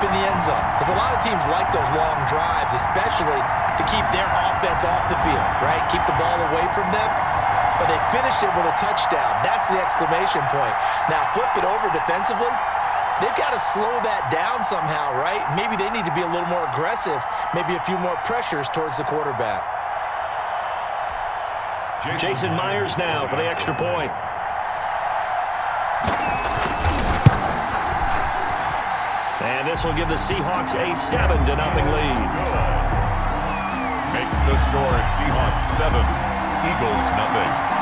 in the end zone. Because a lot of teams like those long drives, especially to keep their offense off the field, right? Keep the ball away from them. But they finished it with a touchdown. That's the exclamation point. Now, flip it over defensively. They've got to slow that down somehow, right? Maybe they need to be a little more aggressive, maybe a few more pressures towards the quarterback. Jason Myers now for the extra point. And this will give the Seahawks a 7-0 lead. Makes the score Seahawks 7, Eagles 0.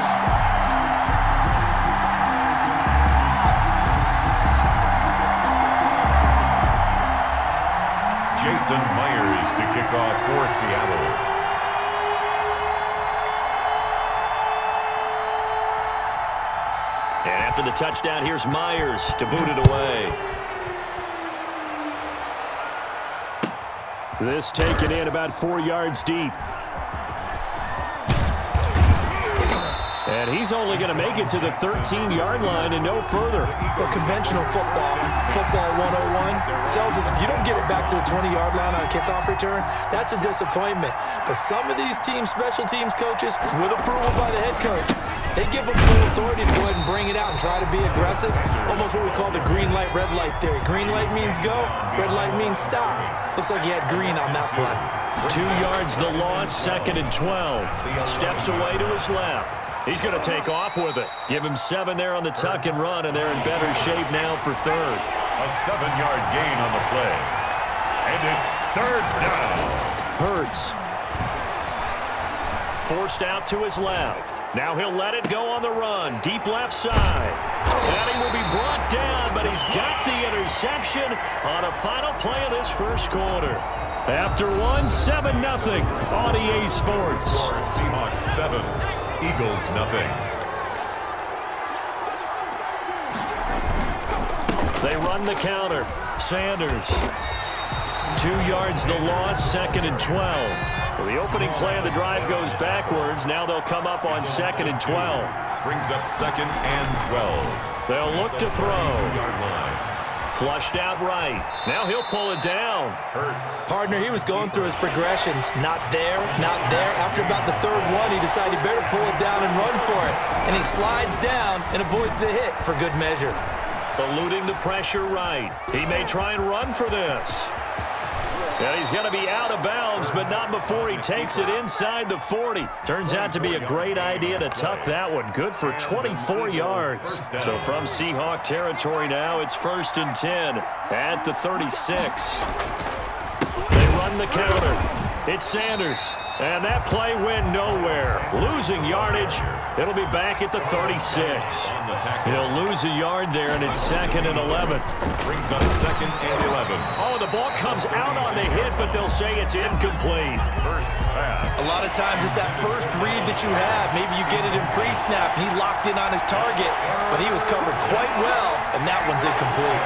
Jason Myers to kick off for Seattle. And after the touchdown, here's Myers to boot it away. This taken in about 4 yards deep. And he's only going to make it to the 13-yard line and no further. Well, conventional football 101, tells us if you don't get it back to the 20-yard line on a kickoff return, that's a disappointment. But some of these special teams coaches, with approval by the head coach, they give them full authority to go ahead and bring it out and try to be aggressive. Almost what we call the green light, red light theory. Green light means go, red light means stop. Looks like he had green on that play. 2 yards the loss, 2nd and 12. Steps away to his left. He's going to take off with it. Give him 7 there on the tuck and run, and they're in better shape now for third. A 7-yard gain on the play. And it's third down. Hurts. Forced out to his left. Now he'll let it go on the run. Deep left side. And he will be brought down, but he's got the interception on a final play of this first quarter. After 7-0 on EA Sports. Seahawks 7, Eagles 0. They run the counter. Sanders. 2 yards the loss, 2nd and 12. So the opening play of the drive goes backwards. Now they'll come up on 2nd and 12. Brings up 2nd and 12. They'll look to throw. Yard line. Flushed out right. Now he'll pull it down. Hurts. Partner, he was going through his progressions. Not there, not there. After about the third one, he decided he better pull it down and run for it. And he slides down and avoids the hit for good measure. Eluding the pressure right. He may try and run for this. And he's going to be out of bounds, but not before he takes it inside the 40. Turns out to be a great idea to tuck that one. Good for 24 yards. So from Seahawk territory now, it's 1st and 10 at the 36. They run the counter. It's Sanders. And that play went nowhere. Losing yardage. It'll be back at the 36. He'll lose a yard there, and it's 2nd and 11. Brings up 2nd and 11. Oh, the ball comes out on the hit, but they'll say it's incomplete. A lot of times it's that first read that you have. Maybe you get it in pre-snap, and he locked in on his target, but he was covered quite well, and that one's incomplete.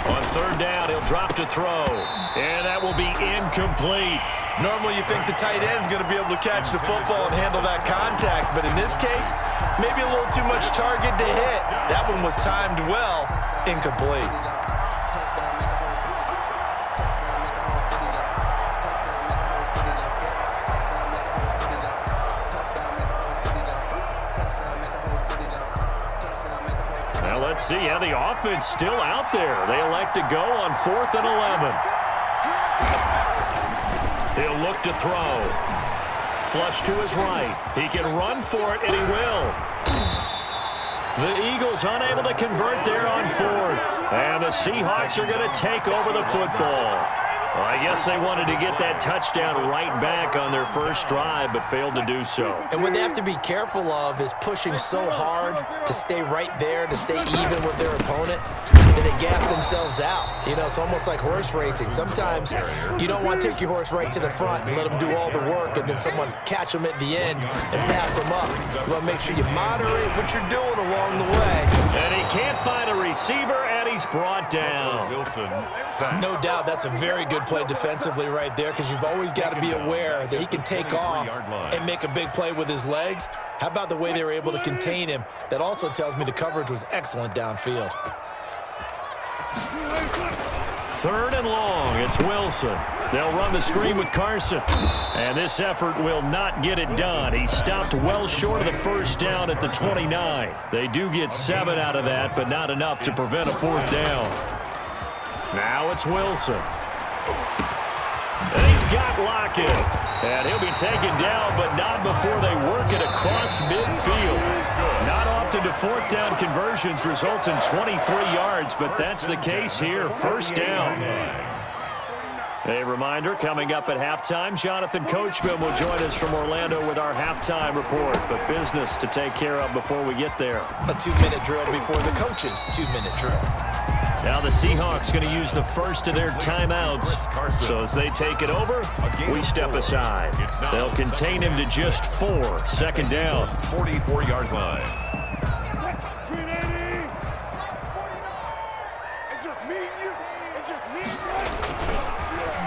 On 3rd down, he'll drop to throw, and that will be incomplete. Normally you think the tight end's going to be able to catch the football and handle that contact, but in this case, maybe a little too much target to hit. That one was timed well, incomplete. Now let's see how the offense still out there. They elect to go on 4th and 11. He'll look to throw. Flush to his right. He can run for it, and he will. The Eagles unable to convert there on 4th. And the Seahawks are going to take over the football. Well, I guess they wanted to get that touchdown right back on their first drive, but failed to do so. And what they have to be careful of is pushing so hard to stay right there, to stay even with their opponent, that they gas themselves out. You know, it's almost like horse racing. Sometimes you don't want to take your horse right to the front and let them do all the work, and then someone catch them at the end and pass them up. You want to make sure you moderate what you're doing along the way. And he can't find a receiver, and he's brought down. No doubt that's a very good play defensively right there, because you've always got to be aware that he can take off and make a big play with his legs. How about the way they were able to contain him? That also tells me the coverage was excellent downfield. 3rd and long. It's Wilson. They'll run the screen with Carson. And this effort will not get it done. He stopped well short of the first down at the 29. They do get 7 out of that, but not enough to prevent a 4th down. Now it's Wilson. And he's got Lockett. And he'll be taken down, but not before they work it across midfield. Not often do 4th down conversions result in 23 yards, but that's the case here. 1st down. A reminder, coming up at halftime, Jonathan Coachman will join us from Orlando with our halftime report. But business to take care of before we get there. A 2-minute drill before the coach's 2-minute drill. Now the Seahawks going to use the first of their timeouts. So as they take it over, we step aside. They'll contain him to just 4. 2nd down. 44-yard line.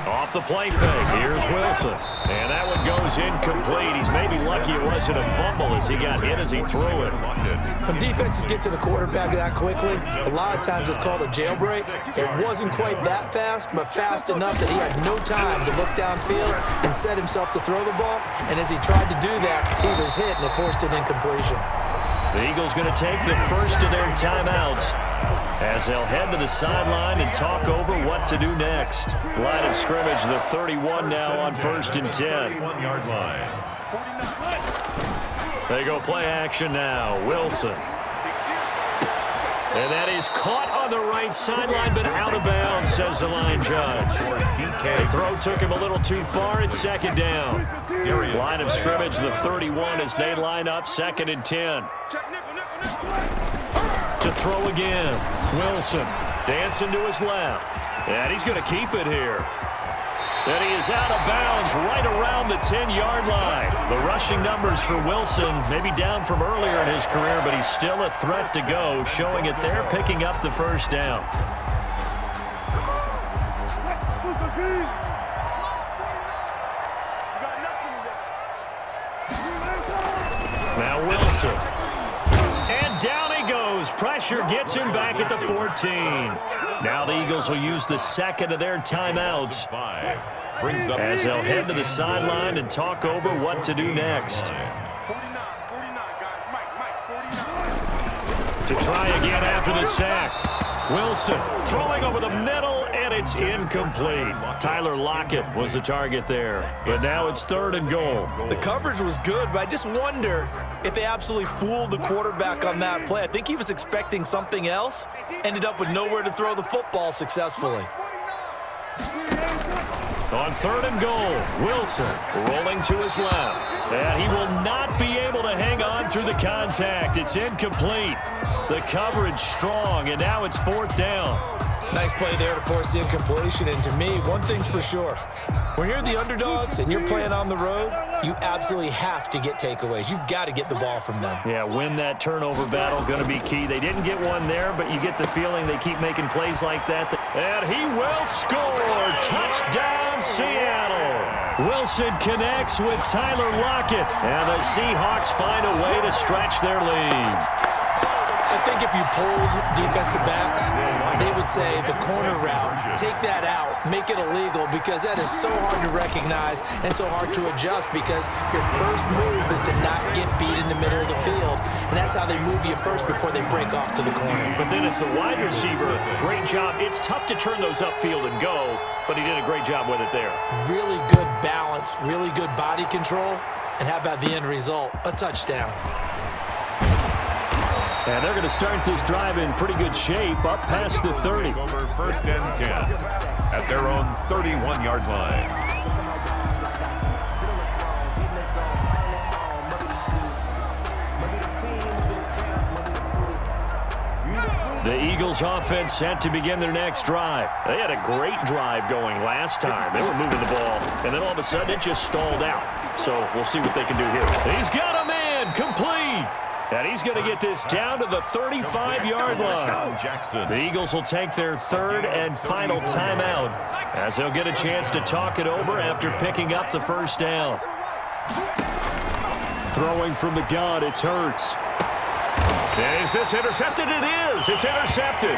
Off the play fake. Here's Wilson. And that one goes incomplete. He's maybe lucky it wasn't a fumble as he got hit as he threw it. When defenses get to the quarterback that quickly, a lot of times it's called a jailbreak. It wasn't quite that fast, but fast enough that he had no time to look downfield and set himself to throw the ball. And as he tried to do that, he was hit and it forced an incompletion. The Eagles going to take the first of their timeouts as they'll head to the sideline and talk over what to do next. Line of scrimmage, the 31 now on 1st and 10. 1-yard line. They go play action now. Wilson. And that is caught on the right sideline, but out of bounds, says the line judge. The throw took him a little too far. It's 2nd down. Line of scrimmage, the 31 as they line up 2nd and 10. To throw again. Wilson dancing to his left. And he's going to keep it here. And he is out of bounds right around the 10-yard line. The rushing numbers for Wilson maybe down from earlier in his career, but he's still a threat to go, showing it there, picking up the 1st down. Now Wilson. And down he goes. Pressure gets him back at the 14. Now the Eagles will use the 2nd of their timeouts as they'll head to the sideline and talk over what to do next. To try again after the sack. Wilson throwing over the middle, and it's incomplete. Tyler Lockett was the target there. But now it's 3rd and goal. The coverage was good, but I just wonder if they absolutely fooled the quarterback on that play. I think he was expecting something else. Ended up with nowhere to throw the football successfully. On 3rd and goal, Wilson rolling to his left. And he will not be able to hang on through the contact. It's incomplete. The coverage strong, and now it's 4th down. Nice play there to force the incompletion. And to me, one thing's for sure. When you're the underdogs and you're playing on the road, you absolutely have to get takeaways. You've got to get the ball from them. Yeah, win that turnover battle, going to be key. They didn't get one there, but you get the feeling they keep making plays like that. And he will score. Touchdown, Seattle. Wilson connects with Tyler Lockett. And the Seahawks find a way to stretch their lead. I think if you polled defensive backs, they would say the corner route, take that out, make it illegal, because that is so hard to recognize and so hard to adjust, because your first move is to not get beat in the middle of the field, and that's how they move you first before they break off to the corner. But then as a wide receiver, great job. It's tough to turn those upfield and go, but he did a great job with it there. Really good balance, really good body control, and how about the end result? A touchdown. And they're going to start this drive in pretty good shape, up past the 30. Over 1st and 10 at their own 31-yard line. The Eagles offense set to begin their next drive. They had a great drive going last time. They were moving the ball, and then all of a sudden it just stalled out. So we'll see what they can do here. He's got a man, complete. And he's going to get this down to the 35-yard line. The Eagles will take their 3rd and final timeout as they'll get a chance to talk it over after picking up the 1st down. Throwing from the gun, it's Hurts. And is this intercepted? It is. It's intercepted.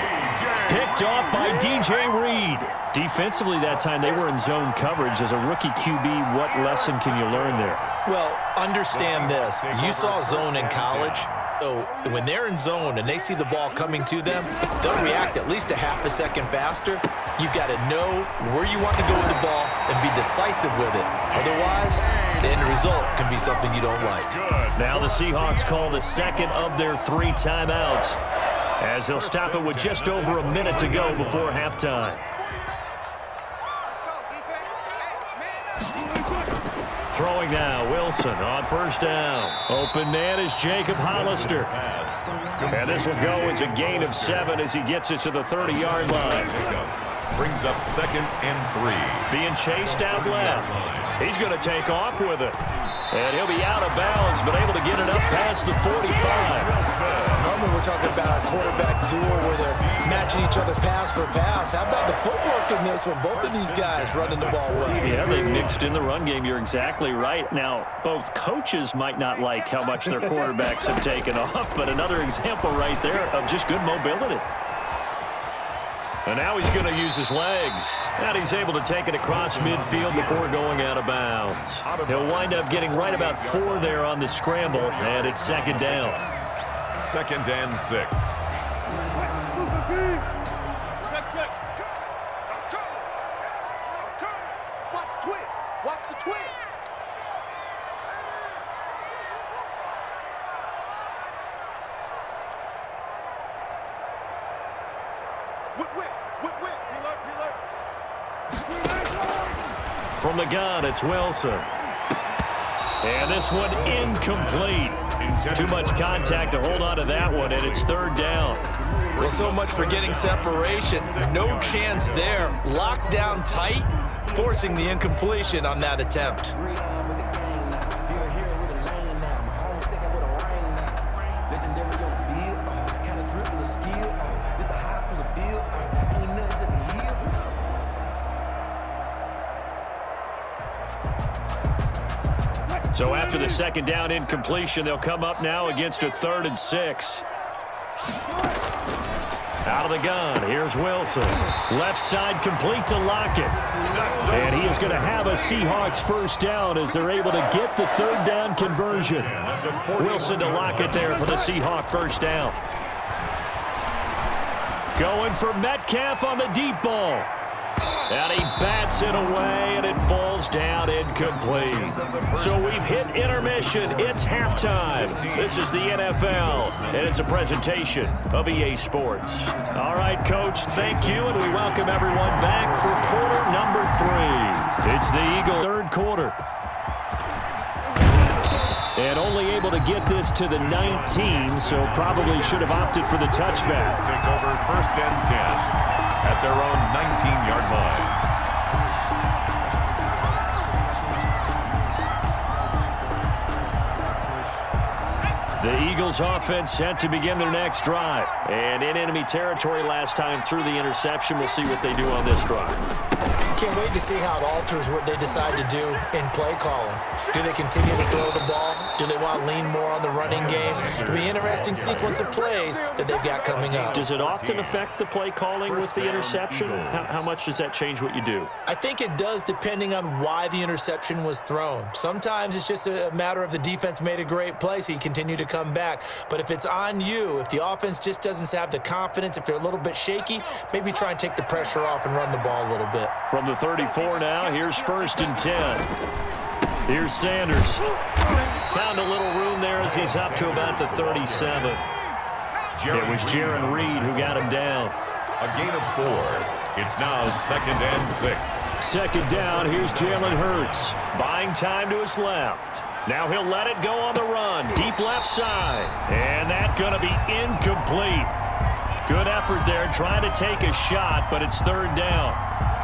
Picked off by DJ Reed. Defensively that time, they were in zone coverage. As a rookie QB, what lesson can you learn there? Well, understand this. You saw zone in college. So when they're in zone and they see the ball coming to them, they'll react at least a half a second faster. You've got to know where you want to go with the ball and be decisive with it. Otherwise, the end result can be something you don't like. Now the Seahawks call the second of their 3 timeouts as they'll stop it with just over a minute to go before halftime. Throwing now, Wilson on first down. Open man is Jacob Hollister. And this will go as a gain of 7 as he gets it to the 30-yard line. Brings up 2nd and 3. Being chased out left. He's going to take off with it. And he'll be out of bounds, but able to get it up past the 45. Normally we're talking about a quarterback duel where they're matching each other pass for pass. How about the footwork in this one? Both of these guys running the ball well. Yeah, they mixed in the run game. You're exactly right. Now, both coaches might not like how much their quarterbacks have taken off, but another example right there of just good mobility. And now he's going to use his legs. And he's able to take it across midfield before going out of bounds. He'll wind up getting right about 4 there on the scramble, and it's 2nd down. 2nd and 6. Watch the twist. Watch the twist. From the gun, it's Wilson. And this one incomplete. Too much contact to hold on to that one, and it's 3rd down. Well, so much for getting separation. No chance there. Locked down tight, forcing the incompletion on that attempt. So after the 2nd down incompletion, they'll come up now against a 3rd and 6. Out of the gun, here's Wilson. Left side complete to Lockett. And he is going to have a Seahawks first down as they're able to get the 3rd down conversion. Wilson to Lockett there for the Seahawk first down. Going for Metcalf on the deep ball. And he bats it away, and it falls down incomplete. So we've hit intermission. It's halftime. This is the NFL, and it's a presentation of EA Sports. All right, Coach, thank you, and we welcome everyone back for quarter number 3. It's the Eagles' 3rd quarter. And only able to get this to the 19, so probably should have opted for the touchback. Take over 1st and 10. At their own 19-yard line. The Eagles offense set to begin their next drive. And in enemy territory last time through the interception. We'll see what they do on this drive. Can't wait to see how it alters what they decide to do in play calling. Do they continue to throw the ball? Do they want to lean more on the running game? It'll be an interesting sequence of plays that they've got coming up. Does it often affect the play calling with the interception? How much does that change what you do? I think it does, depending on why the interception was thrown. Sometimes it's just a matter of the defense made a great play, so you continue to come back. But if it's on you, if the offense just doesn't have the confidence, if they're a little bit shaky, maybe try and take the pressure off and run the ball a little bit. From the 34 now, here's 1st and 10. Here's Sanders. Found a little room there as he's up to about the 37. It was Jaron Reed who got him down. A gain of 4. It's now 2nd and 6. 2nd down, here's Jalen Hurts. Buying time to his left. Now he'll let it go on the run. Deep left side. And that's going to be incomplete. Good effort there trying to take a shot, but it's 3rd down.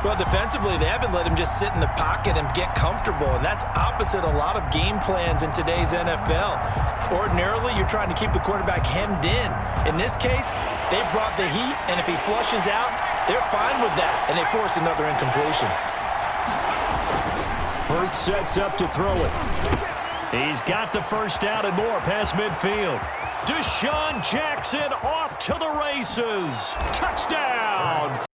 Well, defensively, they haven't let him just sit in the pocket and get comfortable, and that's opposite a lot of game plans in today's NFL. Ordinarily, you're trying to keep the quarterback hemmed in. In this case, they brought the heat, and if he flushes out, they're fine with that, and they force another incompletion. Hurts sets up to throw it. He's got the first down and more past midfield. Deshaun Jackson off to the races. Touchdown!